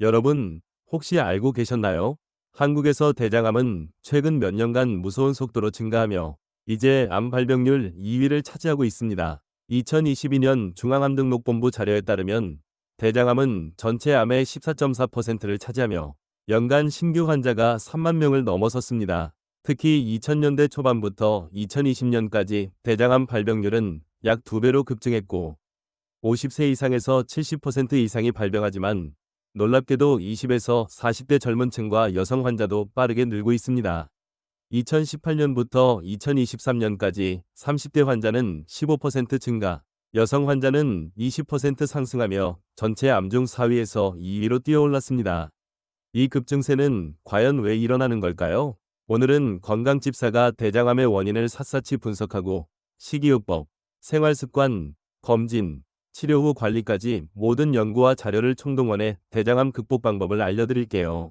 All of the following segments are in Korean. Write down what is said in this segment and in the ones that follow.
여러분, 혹시 알고 계셨나요? 한국에서 대장암은 최근 몇 년간 무서운 속도로 증가하며 이제 암 발병률 2위를 차지하고 있습니다. 2022년 중앙암등록본부 자료에 따르면 대장암은 전체 암의 14.4%를 차지하며 연간 신규 환자가 3만 명을 넘어섰습니다. 특히 2000년대 초반부터 2020년까지 대장암 발병률은 약 2배로 급증했고 50세 이상에서 70% 이상이 발병하지만 놀랍게도 20에서 40대 젊은 층과 여성 환자도 빠르게 늘고 있습니다. 2018년부터 2023년까지 30대 환자는 15% 증가, 여성 환자는 20% 상승하며 전체 암 중 4위에서 2위로 뛰어올랐습니다. 이 급증세는 과연 왜 일어나는 걸까요? 오늘은 건강집사가 대장암의 원인을 샅샅이 분석하고 식이요법, 생활습관, 검진, 치료 후 관리까지 모든 연구와 자료를 총동원해 대장암 극복 방법을 알려드릴게요.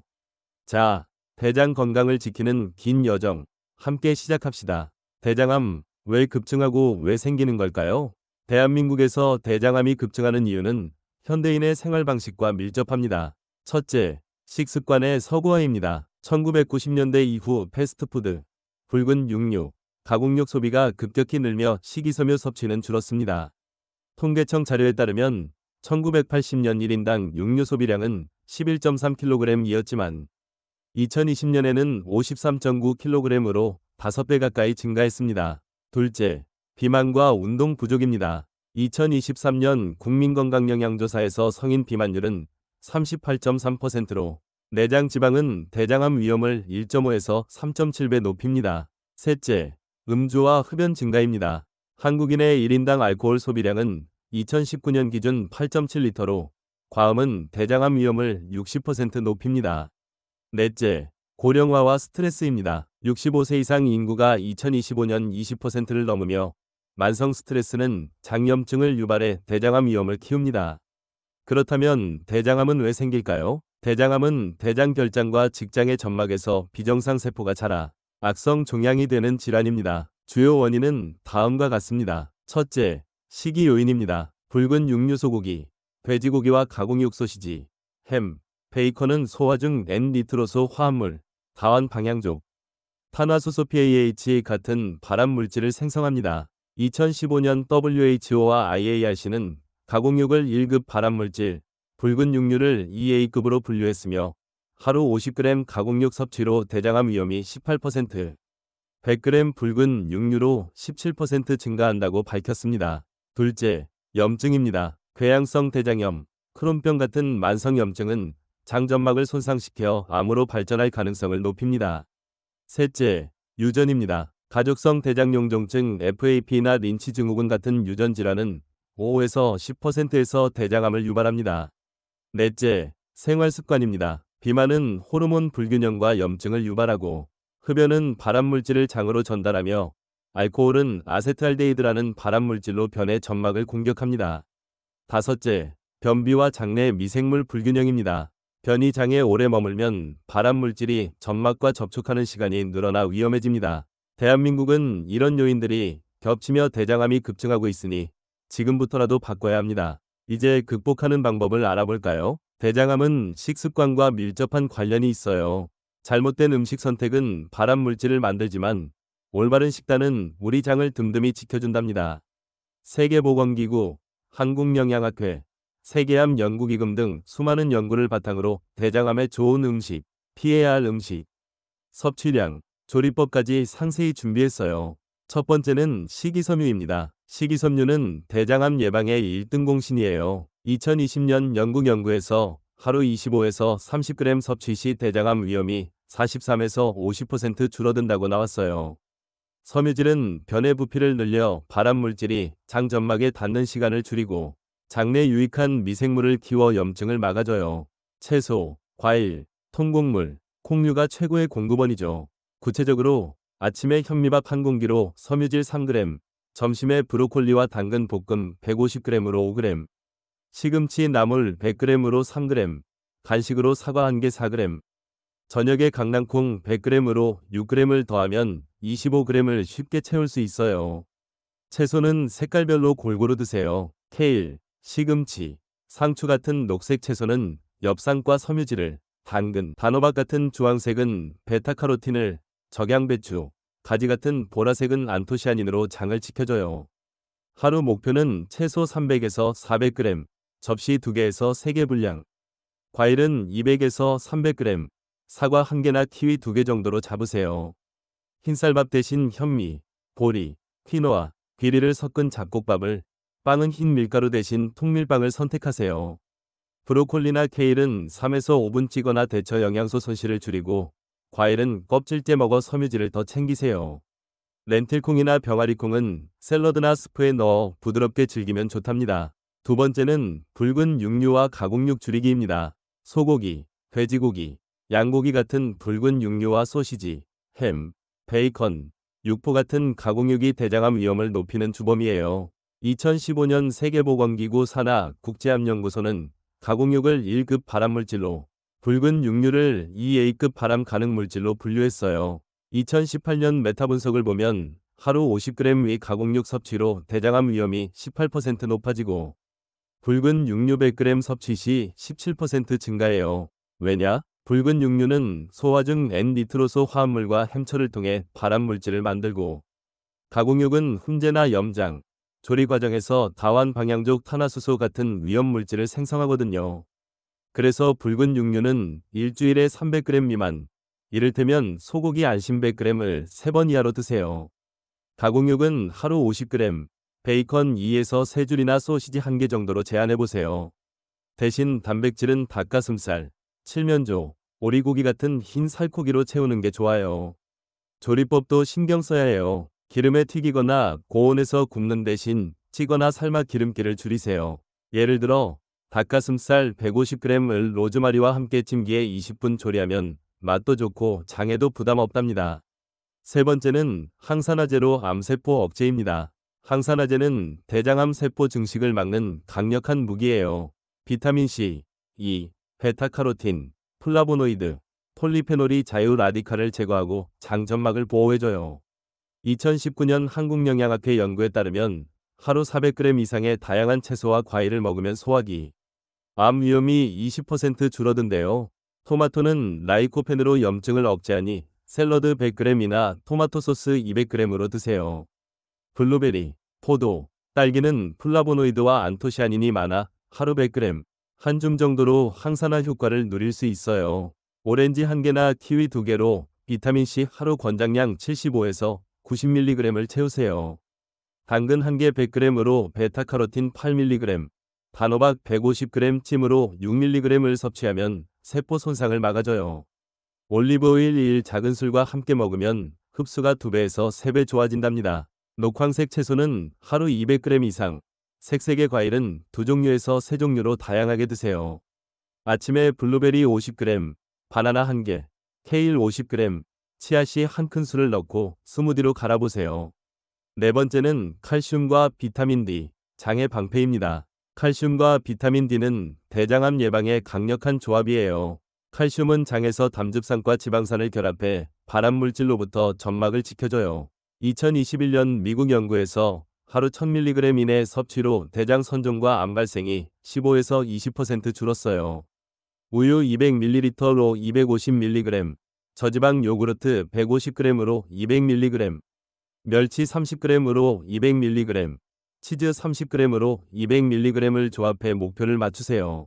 자, 대장 건강을 지키는 긴 여정, 함께 시작합시다. 대장암, 왜 급증하고 왜 생기는 걸까요? 대한민국에서 대장암이 급증하는 이유는 현대인의 생활 방식과 밀접합니다. 첫째, 식습관의 서구화입니다. 1990년대 이후 패스트푸드, 붉은 육류, 가공육 소비가 급격히 늘며 식이섬유 섭취는 줄었습니다. 통계청 자료에 따르면 1980년 1인당 육류 소비량은 11.3kg이었지만 2020년에는 53.9kg으로 5배 가까이 증가했습니다. 둘째, 비만과 운동 부족입니다. 2023년 국민건강영양조사에서 성인 비만율은 38.3%로 내장 지방은 대장암 위험을 1.5에서 3.7배 높입니다. 셋째, 음주와 흡연 증가입니다. 한국인의 1인당 알코올 소비량은 2019년 기준 8.7리터로 과음은 대장암 위험을 60% 높입니다. 넷째, 고령화와 스트레스입니다. 65세 이상 인구가 2025년 20%를 넘으며 만성 스트레스는 장염증을 유발해 대장암 위험을 키웁니다. 그렇다면 대장암은 왜 생길까요? 대장암은 대장결장과 직장의 점막에서 비정상 세포가 자라 악성 종양이 되는 질환입니다. 주요 원인은 다음과 같습니다. 첫째, 식이 요인입니다. 붉은 육류 소고기, 돼지고기와 가공육 소시지, 햄, 베이컨은 소화 중 N-니트로소 화합물, 다원 방향족, 탄화수소 PAH 같은 발암 물질을 생성합니다. 2015년 WHO와 IARC는 가공육을 1급 발암물질, 붉은 육류를 2A급으로 분류했으며 하루 50g 가공육 섭취로 대장암 위험이 18%, 100g 붉은 육류로 17% 증가한다고 밝혔습니다. 둘째, 염증입니다. 궤양성 대장염, 크론병 같은 만성염증은 장점막을 손상시켜 암으로 발전할 가능성을 높입니다. 셋째, 유전입니다. 가족성 대장용종증 FAP나 린치 증후군 같은 유전 질환은 5에서 10%에서 대장암을 유발합니다. 넷째, 생활 습관입니다. 비만은 호르몬 불균형과 염증을 유발하고 흡연은 발암물질을 장으로 전달하며 알코올은 아세트알데히드라는 발암물질로 변해 점막을 공격합니다. 다섯째, 변비와 장내 미생물 불균형입니다. 변이 장에 오래 머물면 발암물질이 점막과 접촉하는 시간이 늘어나 위험해집니다. 대한민국은 이런 요인들이 겹치며 대장암이 급증하고 있으니 지금부터라도 바꿔야 합니다. 이제 극복하는 방법을 알아볼까요? 대장암은 식습관과 밀접한 관련이 있어요. 잘못된 음식 선택은 발암물질을 만들지만 올바른 식단은 우리 장을 든든히 지켜준답니다. 세계보건기구, 한국영양학회, 세계암 연구기금 등 수많은 연구를 바탕으로 대장암에 좋은 음식, 피해야 할 음식, 섭취량, 조리법까지 상세히 준비했어요. 첫 번째는 식이섬유입니다. 식이섬유는 대장암 예방의 1등 공신이에요. 2020년 영국 연구에서 하루 25에서 30g 섭취 시 대장암 위험이 43에서 50% 줄어든다고 나왔어요. 섬유질은 변의 부피를 늘려 발암물질이 장점막에 닿는 시간을 줄이고 장내 유익한 미생물을 키워 염증을 막아줘요. 채소, 과일, 통곡물, 콩류가 최고의 공급원이죠. 구체적으로 아침에 현미밥 한 공기로 섬유질 3g, 점심에 브로콜리와 당근 볶음 150g으로 5g, 시금치 나물 100g으로 3g, 간식으로 사과 1개 4g, 저녁에 강낭콩 100g으로 6g을 더하면 25g을 쉽게 채울 수 있어요. 채소는 색깔별로 골고루 드세요. 케일, 시금치, 상추 같은 녹색 채소는 엽산과 섬유질을, 당근, 단호박 같은 주황색은 베타카로틴을, 적양배추, 가지 같은 보라색은 안토시아닌으로 장을 지켜줘요. 하루 목표는 채소 300에서 400g, 접시 2개에서 3개 분량. 과일은 200에서 300g, 사과 1개나 키위 2개 정도로 잡으세요. 흰쌀밥 대신 현미, 보리, 퀴노아, 귀리를 섞은 잡곡밥을, 빵은 흰 밀가루 대신 통밀빵을 선택하세요. 브로콜리나 케일은 3에서 5분 찌거나 데쳐 영양소 손실을 줄이고, 과일은 껍질째 먹어 섬유질을 더 챙기세요. 렌틸콩이나 병아리콩은 샐러드나 스프에 넣어 부드럽게 즐기면 좋답니다. 두 번째는 붉은 육류와 가공육 줄이기입니다. 소고기, 돼지고기, 양고기 같은 붉은 육류와 소시지, 햄, 베이컨, 육포 같은 가공육이 대장암 위험을 높이는 주범이에요. 2015년 세계보건기구 산하 국제암연구소는 가공육을 1급 발암물질로, 붉은 육류를 2A급 발암 가능 물질로 분류했어요. 2018년 메타 분석을 보면 하루 50g 위 가공육 섭취로 대장암 위험이 18% 높아지고 붉은 육류 100g 섭취 시 17% 증가해요. 왜냐? 붉은 육류는 소화 중 N-니트로소 화합물과 햄철을 통해 발암 물질을 만들고 가공육은 훈제나 염장, 조리 과정에서 다환 방향족 탄화수소 같은 위험 물질을 생성하거든요. 그래서 붉은 육류는 일주일에 300g 미만, 이를테면 소고기 안심 100g을 3번 이하로 드세요. 가공육은 하루 50g, 베이컨 2에서 3줄이나 소시지 1개 정도로 제한해보세요. 대신 단백질은 닭가슴살, 칠면조, 오리고기 같은 흰 살코기로 채우는 게 좋아요. 조리법도 신경 써야 해요. 기름에 튀기거나 고온에서 굽는 대신 찌거나 삶아 기름기를 줄이세요. 예를 들어 닭가슴살 150g을 로즈마리와 함께 찜기에 20분 조리하면 맛도 좋고 장에도 부담 없답니다. 세 번째는 항산화제로 암세포 억제입니다. 항산화제는 대장암 세포 증식을 막는 강력한 무기예요. 비타민C, E, 베타카로틴, 플라보노이드, 폴리페놀이 자유 라디칼을 제거하고 장점막을 보호해줘요. 2019년 한국영양학회 연구에 따르면 하루 400g 이상의 다양한 채소와 과일을 먹으면 소화기, 암 위험이 20% 줄어든대요. 토마토는 라이코펜으로 염증을 억제하니 샐러드 100g이나 토마토 소스 200g으로 드세요. 블루베리, 포도, 딸기는 플라보노이드와 안토시아닌이 많아 하루 100g, 한 줌 정도로 항산화 효과를 누릴 수 있어요. 오렌지 1개나 키위 2개로 비타민C 하루 권장량 75에서 90mg을 채우세요. 당근 1개 100g으로 베타카로틴 8mg, 단호박 150g 찜으로 6mg을 섭취하면 세포 손상을 막아줘요. 올리브오일 1 작은 술과 함께 먹으면 흡수가 2배에서 3배 좋아진답니다. 녹황색 채소는 하루 200g 이상, 색색의 과일은 2종류에서 3종류로 다양하게 드세요. 아침에 블루베리 50g, 바나나 1개, 케일 50g, 치아씨 1큰술을 넣고 스무디로 갈아보세요. 네 번째는 칼슘과 비타민 D, 장의 방패입니다. 칼슘과 비타민 D는 대장암 예방에 강력한 조합이에요. 칼슘은 장에서 담즙산과 지방산을 결합해 발암물질로부터 점막을 지켜줘요. 2021년 미국 연구에서 하루 1000mg 이내 섭취로 대장 선종과 암 발생이 15에서 20% 줄었어요. 우유 200ml로 250mg, 저지방 요구르트 150g으로 200mg, 멸치 30g으로 200mg, 치즈 30g으로 200mg을 조합해 목표를 맞추세요.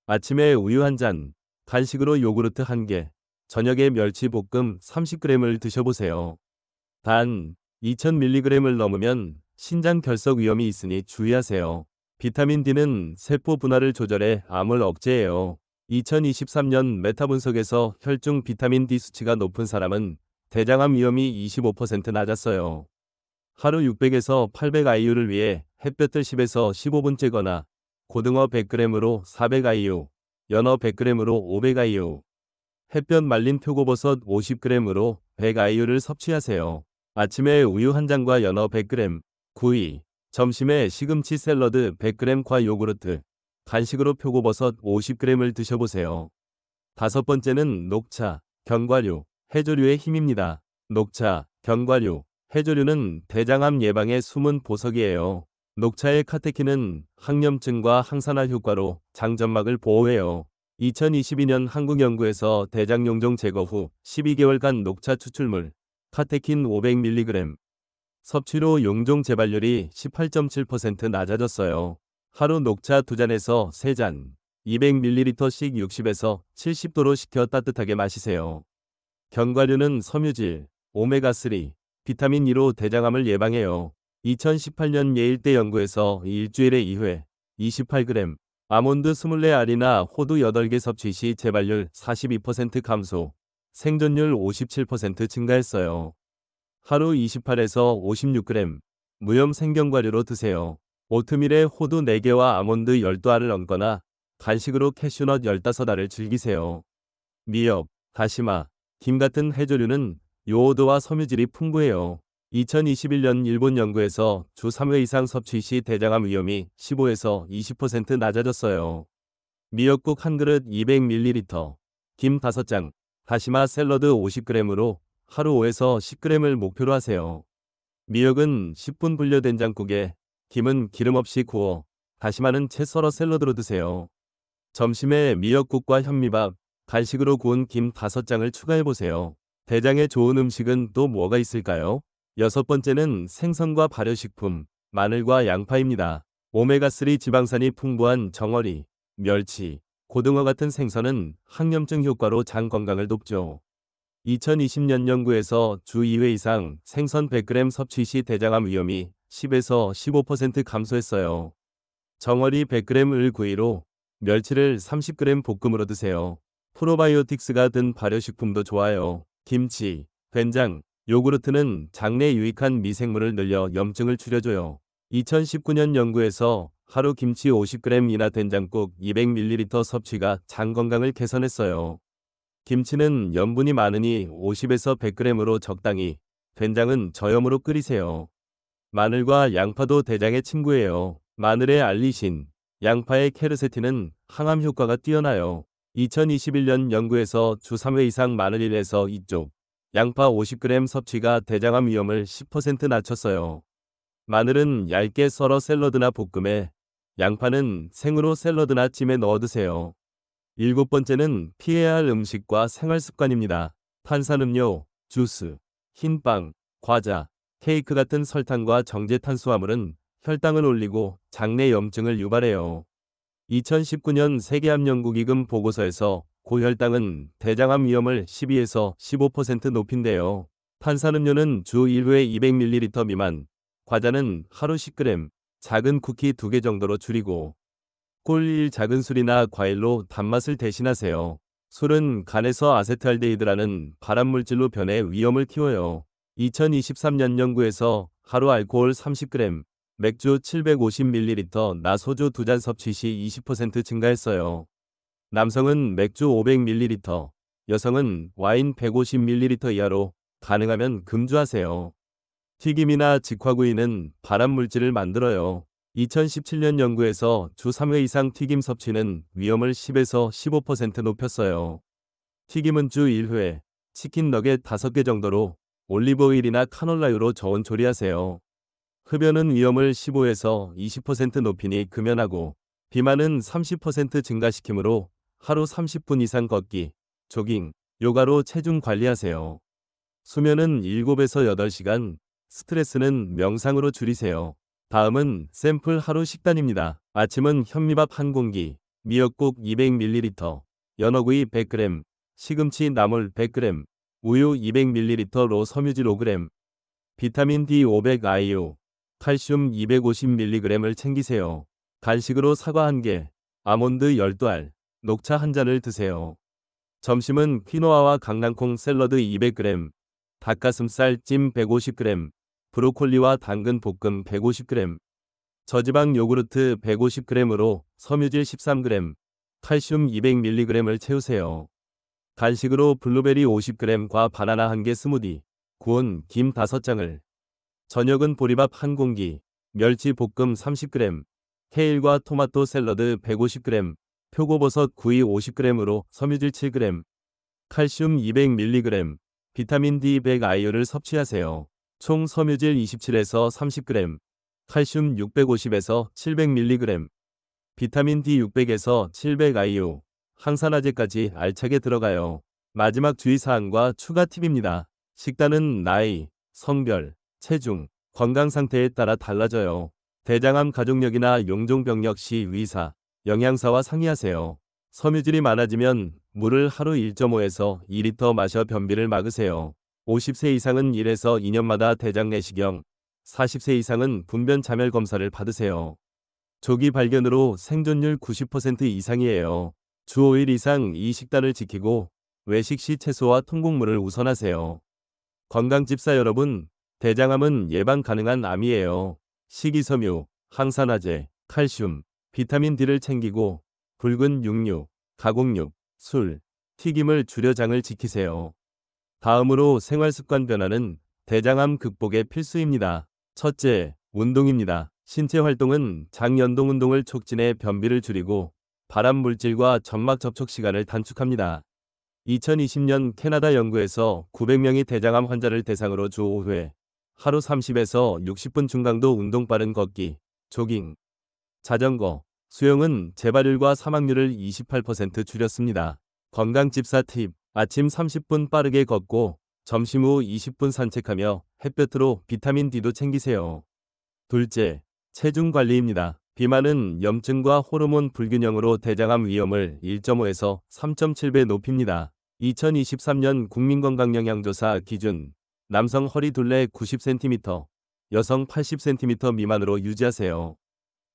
아침에 우유 1잔, 간식으로 요구르트 1개, 저녁에 멸치 볶음 30g을 드셔보세요. 단, 2000mg를 넘으면 신장 결석 위험이 있으니 주의하세요. 비타민 D는 세포 분화를 조절해 암을 억제해요. 2023년 메타 분석에서 혈중 비타민 D 수치가 높은 사람은 대장암 위험이 25% 낮았어요. 하루 600에서 800IU를 위해 햇볕을 10에서 15분 쬐거나 고등어 100g으로 400IU, 연어 100g으로 500IU, 햇볕 말린 표고버섯 50g으로 100IU를 섭취하세요. 아침에 우유 1잔과 연어 100g, 구이, 점심에 시금치 샐러드 100g과 요구르트, 간식으로 표고버섯 50g을 드셔보세요. 다섯 번째는 녹차, 견과류, 해조류의 힘입니다. 녹차, 견과류, 해조류는 대장암 예방의 숨은 보석이에요. 녹차의 카테킨은 항염증과 항산화 효과로 장점막을 보호해요. 2022년 한국연구에서 대장 용종 제거 후 12개월간 녹차 추출물 카테킨 500mg 섭취로 용종 재발률이 18.7% 낮아졌어요. 하루 녹차 2잔에서 3잔, 200ml씩 60에서 70도로 식혀 따뜻하게 마시세요. 견과류는 섬유질, 오메가3, 비타민 E로 대장암을 예방해요. 2018년 예일대 연구에서 일주일에 2회, 28g, 아몬드 24알이나 호두 8개 섭취 시 재발률 42% 감소, 생존율 57% 증가했어요. 하루 28에서 56g, 무염 생견과류로 드세요. 오트밀에 호두 4개와 아몬드 12알을 얹거나 간식으로 캐슈넛 15알을 즐기세요. 미역, 다시마, 김 같은 해조류는 요오드와 섬유질이 풍부해요. 2021년 일본 연구에서 주 3회 이상 섭취 시 대장암 위험이 15에서 20% 낮아졌어요. 미역국 한 그릇 200ml, 김 5장, 다시마 샐러드 50g으로 하루 5에서 10g을 목표로 하세요. 미역은 10분 불려 된장국에, 김은 기름 없이 구워, 다시마는 채 썰어 샐러드로 드세요. 점심에 미역국과 현미밥, 간식으로 구운 김 5장을 추가해보세요. 대장에 좋은 음식은 또 뭐가 있을까요? 6번째는 생선과 발효식품, 마늘과 양파입니다. 오메가3 지방산이 풍부한 정어리, 멸치, 고등어 같은 생선은 항염증 효과로 장 건강을 돕죠. 2020년 연구에서 주 2회 이상 생선 100g 섭취 시 대장암 위험이 10에서 15% 감소했어요. 정어리 100g을 구이로, 멸치를 30g 볶음으로 드세요. 프로바이오틱스가 든 발효식품도 좋아요. 김치, 된장, 요구르트는 장내에 유익한 미생물을 늘려 염증을 줄여줘요. 2019년 연구에서 하루 김치 50g이나 된장국 200ml 섭취가 장 건강을 개선했어요. 김치는 염분이 많으니 50에서 100g으로 적당히, 된장은 저염으로 끓이세요. 마늘과 양파도 대장의 친구예요. 마늘의 알리신, 양파의 케르세틴은 항암 효과가 뛰어나요. 2021년 연구에서 주 3회 이상 마늘 1에서 2쪽, 양파 50g 섭취가 대장암 위험을 10% 낮췄어요. 마늘은 얇게 썰어 샐러드나 볶음에, 양파는 생으로 샐러드나 찜에 넣어 드세요. 7번째는 피해야 할 음식과 생활습관입니다. 탄산음료, 주스, 흰빵, 과자, 케이크 같은 설탕과 정제 탄수화물은 혈당을 올리고 장내 염증을 유발해요. 2019년 세계암연구기금 보고서에서 고혈당은 대장암 위험을 12에서 15% 높인대요. 탄산음료는 주 1회 200ml 미만, 과자는 하루 10g, 작은 쿠키 2개 정도로 줄이고, 꿀 작은 술이나 과일로 단맛을 대신하세요. 술은 간에서 아세트알데히드라는 발암물질로 변해 위험을 키워요. 2023년 연구에서 하루 알코올 30g, 맥주 750ml, 나 소주 2잔 섭취 시 20% 증가했어요. 남성은 맥주 500ml, 여성은 와인 150ml 이하로 가능하면 금주하세요. 튀김이나 직화구이는 발암물질을 만들어요. 2017년 연구에서 주 3회 이상 튀김 섭취는 위험을 10에서 15% 높였어요. 튀김은 주 1회, 치킨 너겟 5개 정도로 올리브오일이나 카놀라유로 저온 조리하세요. 흡연은 위험을 15에서 20% 높이니 금연하고, 비만은 30% 증가시키므로 하루 30분 이상 걷기, 조깅, 요가로 체중 관리하세요. 수면은 7에서 8시간, 스트레스는 명상으로 줄이세요. 다음은 샘플 하루 식단입니다. 아침은 현미밥 1공기, 미역국 200ml, 연어구이 100g, 시금치 나물 100g, 우유 200ml로 섬유질 5g, 비타민 D 500IU, 칼슘 250mg을 챙기세요. 간식으로 사과 1개, 아몬드 12알, 녹차 1잔을 드세요. 점심은 퀴노아와 강낭콩 샐러드 200g, 닭가슴살 찜 150g, 브로콜리와 당근 볶음 150g, 저지방 요구르트 150g으로 섬유질 13g, 칼슘 200mg을 채우세요. 간식으로 블루베리 50g과 바나나 1개 스무디, 구운 김 5장을. 저녁은 보리밥 1공기, 멸치 볶음 30g, 케일과 토마토 샐러드 150g, 표고버섯 구이 50g으로 섬유질 7g, 칼슘 200mg, 비타민 D 100IU를 섭취하세요. 총 섬유질 27에서 30g, 칼슘 650에서 700mg, 비타민 D 600에서 700IU, 항산화제까지 알차게 들어가요. 마지막 주의사항과 추가 팁입니다. 식단은 나이, 성별, 체중, 건강 상태에 따라 달라져요. 대장암 가족력이나 용종병력 시 의사, 영양사와 상의하세요. 섬유질이 많아지면 물을 하루 1.5에서 2리터 마셔 변비를 막으세요. 50세 이상은 1에서 2년마다 대장 내시경, 40세 이상은 분변 자멸 검사를 받으세요. 조기 발견으로 생존율 90% 이상이에요. 주 5일 이상 이 식단을 지키고 외식 시 채소와 통곡물을 우선하세요. 건강집사 여러분, 대장암은 예방 가능한 암이에요. 식이섬유, 항산화제, 칼슘, 비타민 D를 챙기고 붉은 육류, 가공육, 술, 튀김을 줄여 장을 지키세요. 다음으로 생활습관 변화는 대장암 극복의 필수입니다. 첫째, 운동입니다. 신체 활동은 장연동 운동을 촉진해 변비를 줄이고 발암 물질과 점막 접촉 시간을 단축합니다. 2020년 캐나다 연구에서 900명의 대장암 환자를 대상으로 주 5회, 하루 30에서 60분 중강도 운동 빠른 걷기, 조깅, 자전거, 수영은 재발률과 사망률을 28% 줄였습니다. 건강집사 팁, 아침 30분 빠르게 걷고 점심 후 20분 산책하며 햇볕으로 비타민 D도 챙기세요. 둘째, 체중 관리입니다. 비만은 염증과 호르몬 불균형으로 대장암 위험을 1.5에서 3.7배 높입니다. 2023년 국민건강영양조사 기준 남성 허리 둘레 90cm, 여성 80cm 미만으로 유지하세요.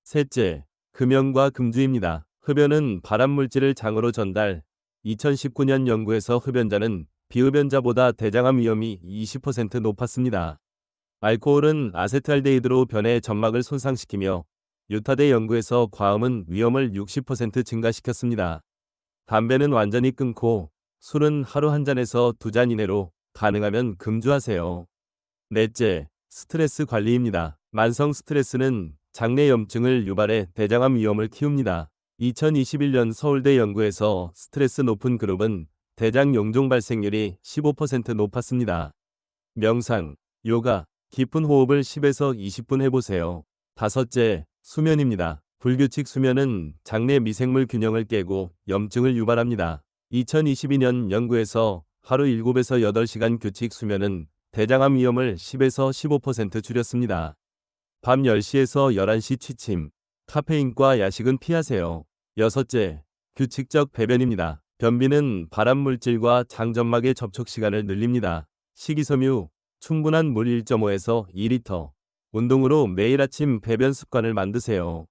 셋째, 금연과 금주입니다. 흡연은 발암물질을 장으로 전달. 2019년 연구에서 흡연자는 비흡연자보다 대장암 위험이 20% 높았습니다. 알코올은 아세트알데히드로 변해 점막을 손상시키며 유타대 연구에서 과음은 위험을 60% 증가시켰습니다. 담배는 완전히 끊고 술은 하루 한 잔에서 2잔 이내로 가능하면 금주하세요. 넷째, 스트레스 관리입니다. 만성 스트레스는 장내 염증을 유발해 대장암 위험을 키웁니다. 2021년 서울대 연구에서 스트레스 높은 그룹은 대장 용종 발생률이 15% 높았습니다. 명상, 요가, 깊은 호흡을 10에서 20분 해보세요. 다섯째, 수면입니다. 불규칙 수면은 장내 미생물 균형을 깨고 염증을 유발합니다. 2022년 연구에서 하루 7에서 8시간 규칙 수면은 대장암 위험을 10에서 15% 줄였습니다. 밤 10시에서 11시 취침, 카페인과 야식은 피하세요. 여섯째, 규칙적 배변입니다. 변비는 발암물질과 장점막의 접촉 시간을 늘립니다. 식이섬유, 충분한 물 1.5에서 2리터, 운동으로 매일 아침 배변 습관을 만드세요.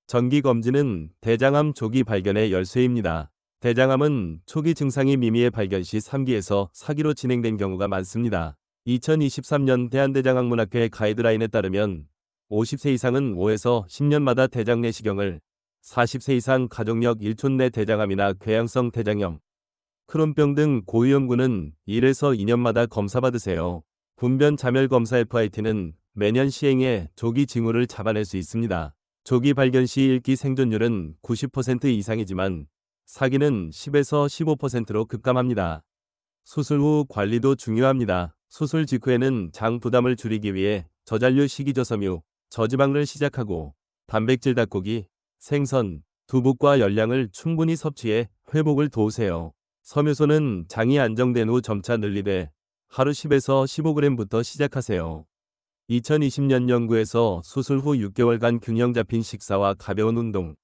정기검진은 대장암 조기 발견의 열쇠입니다. 대장암은 초기 증상이 미미의 발견 시 3기에서 4기로 진행된 경우가 많습니다. 2023년 대한대장학문학회 가이드라인에 따르면 50세 이상은 5에서 10년마다 대장 내시경을, 40세 이상 가족력 1촌 내 대장암이나 궤양성 대장염, 크론병 등 고위험군은 1에서 2년마다 검사받으세요. 분변 자멸 검사 FIT는 매년 시행해 조기 징후를 잡아낼 수 있습니다. 조기 발견 시 1기 생존율은 90% 이상이지만 4기는 10에서 15%로 급감합니다. 수술 후 관리도 중요합니다. 수술 직후에는 장 부담을 줄이기 위해 저잔류 식이저섬유, 저지방을 시작하고 단백질 닭고기, 생선, 두부과 열량을 충분히 섭취해 회복을 도우세요. 섬유소는 장이 안정된 후 점차 늘리되 하루 10에서 15g부터 시작하세요. 2020년 연구에서 수술 후 6개월간 균형 잡힌 식사와 가벼운 운동,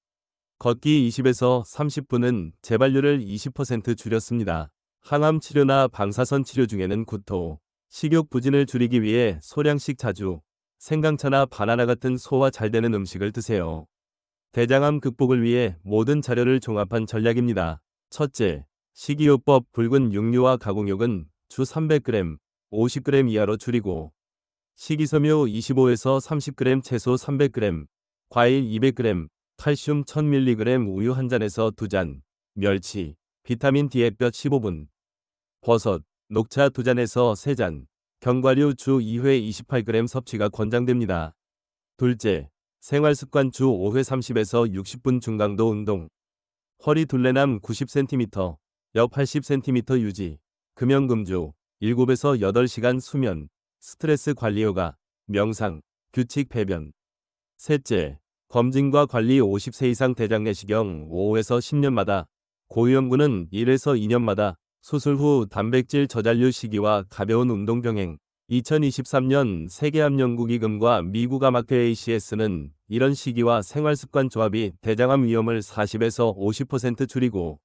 걷기 20에서 30분은 재발률을 20% 줄였습니다. 항암 치료나 방사선 치료 중에는 구토, 식욕 부진을 줄이기 위해 소량씩 자주 생강차나 바나나 같은 소화 잘 되는 음식을 드세요. 대장암 극복을 위해 모든 자료를 종합한 전략입니다. 첫째, 식이요법 붉은 육류와 가공육은 주 300g, 50g 이하로 줄이고 식이섬유 25에서 30g, 채소 300g, 과일 200g, 칼슘 1000mg, 우유 한 잔에서 2잔, 멸치, 비타민 D의 뼈 15분, 버섯, 녹차 2잔에서 3잔, 견과류 주 2회 28g 섭취가 권장됩니다. 둘째, 생활습관 주 5회 30에서 60분 중강도 운동, 허리 둘레남 90cm, 역 80cm 유지, 금연금주, 7에서 8시간 수면, 스트레스 관리 요가, 명상, 규칙 배변. 셋째, 검진과 관리 50세 이상 대장 내시경 5에서 10년마다 고위험군은 1에서 2년마다 수술 후 단백질 저장류 시기와 가벼운 운동 병행. 2023년 세계암연구기금과 미국 암학회 ACS는 이런 시기와 생활습관 조합이 대장암 위험을 40에서 50% 줄이고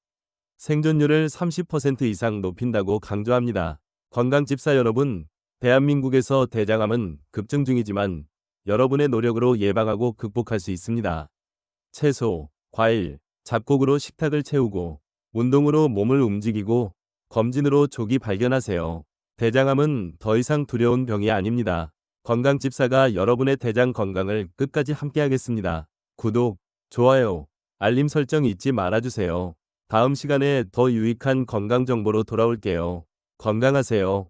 생존율을 30% 이상 높인다고 강조합니다. 건강집사 여러분, 대한민국에서 대장암은 급증 중이지만 여러분의 노력으로 예방하고 극복할 수 있습니다. 채소, 과일, 잡곡으로 식탁을 채우고 운동으로 몸을 움직이고 검진으로 조기 발견하세요. 대장암은 더 이상 두려운 병이 아닙니다. 건강집사가 여러분의 대장 건강을 끝까지 함께하겠습니다. 구독, 좋아요, 알림 설정 잊지 말아주세요. 다음 시간에 더 유익한 건강 정보로 돌아올게요. 건강하세요.